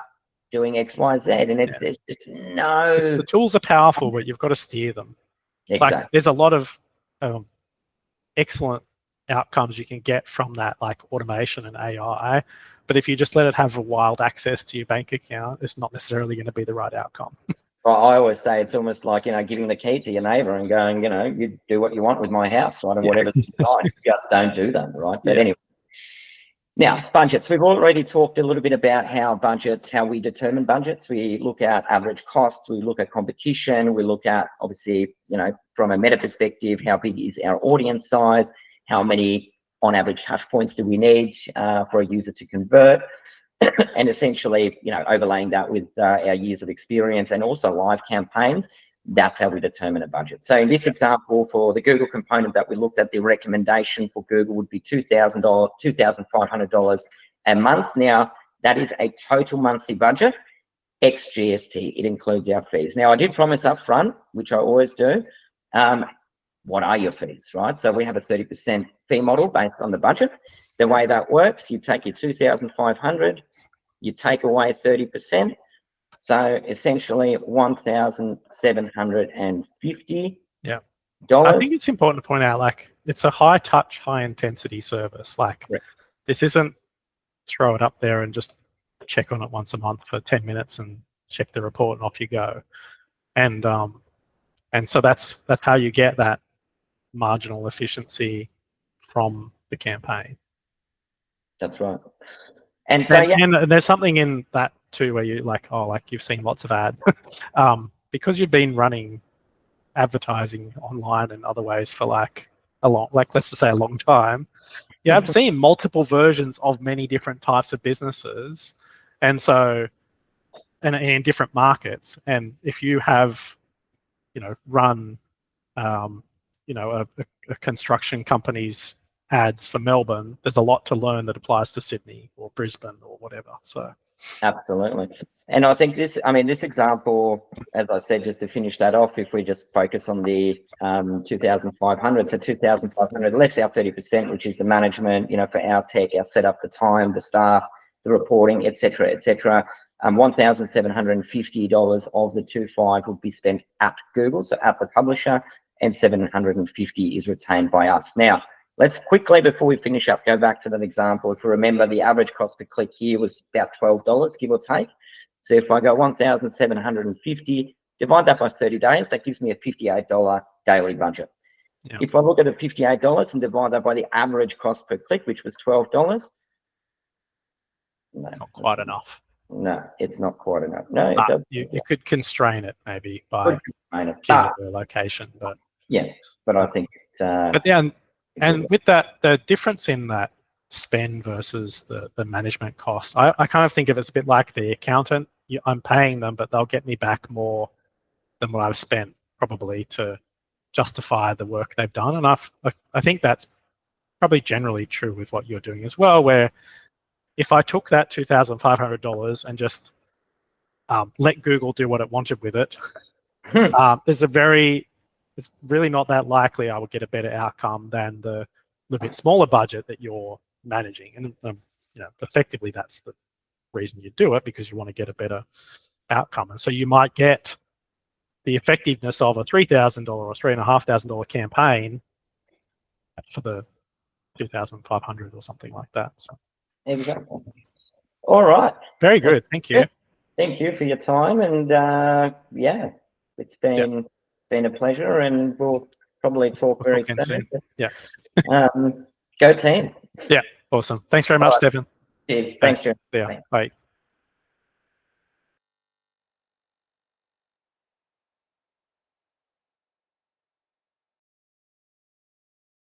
doing X, Y, Z? And it's just no. The tools are powerful, but you've got to steer them. Exactly. Like there's a lot of excellent outcomes you can get from that, like automation and AI. But if you just let it have a wild access to your bank account, it's not necessarily going to be the right outcome. Well, I always say it's almost like, giving the key to your neighbor and going, you do what you want with my house, right? And whatever's inside, just don't do them, right? But anyway. Now, budgets. We've already talked a little bit about how we determine budgets. We look at average costs, we look at competition, we look at, obviously, from a meta perspective, how big is our audience size, how many on average touch points do we need for a user to convert, and essentially, overlaying that with our years of experience and also live campaigns. That's how we determine a budget. So in this example, for the Google component that we looked at, the recommendation for Google would be $2,000, $2,500 a month. Now, that is a total monthly budget, ex GST. It includes our fees. Now, I did promise up front, which I always do, what are your fees, right? So we have a 30% fee model based on the budget. The way that works, you take your $2,500, you take away 30%. So essentially $1,750. Yeah. I think it's important to point out, like, it's a high touch, high intensity service. Like, this isn't throw it up there and just check on it once a month for 10 minutes and check the report and off you go. And so that's how you get that marginal efficiency from the campaign. That's right. And so and there's something in that too where you like you've seen lots of ads because you've been running advertising online and other ways for let's just say a long time. You have seen multiple versions of many different types of businesses, and so and in different markets. And if you have run a construction company's ads for Melbourne, there's a lot to learn that applies to Sydney or Brisbane or whatever. So absolutely. And I think this example, as I said, just to finish that off, if we just focus on the 2,500, so 2,500 less our 30%, which is the management, for our tech, our setup, the time, the staff, the reporting, etc., etc. $1,750 of the 2,500 would be spent at Google, so at the publisher, and $750 is retained by us. Now, Let's quickly, before we finish up, go back to that example. If you remember, the average cost per click here was about $12, give or take. So if I go 1,750, divide that by 30 days, that gives me a $58 daily budget. Yeah. If I look at a $58 and divide that by the average cost per click, which was $12, no, Not quite enough. No, it's not quite enough. No, it doesn't. You could constrain it maybe by geolocation, but yeah, but I think. But yeah, and with that, the difference in that spend versus the management cost, I kind of think of it as a bit like the accountant. I'm paying them, but they'll get me back more than what I've spent probably to justify the work they've done. And I think that's probably generally true with what you're doing as well, where if I took that $2,500 and just let Google do what it wanted with it, it's really not that likely I would get a better outcome than the little bit smaller budget that you're managing. And effectively that's the reason you do it, because you want to get a better outcome. And so you might get the effectiveness of a $3,000 or $3,500 campaign for the 2,500 or something like that. So exactly. All right. Very good. Thank you. Thank you for your time, and yeah, it's been a pleasure, and we'll probably talk very soon. Yeah. Go team. Yeah. Awesome. Thanks very much, Stephen. Cheers. Thanks, Jeremy. Yeah. Bye.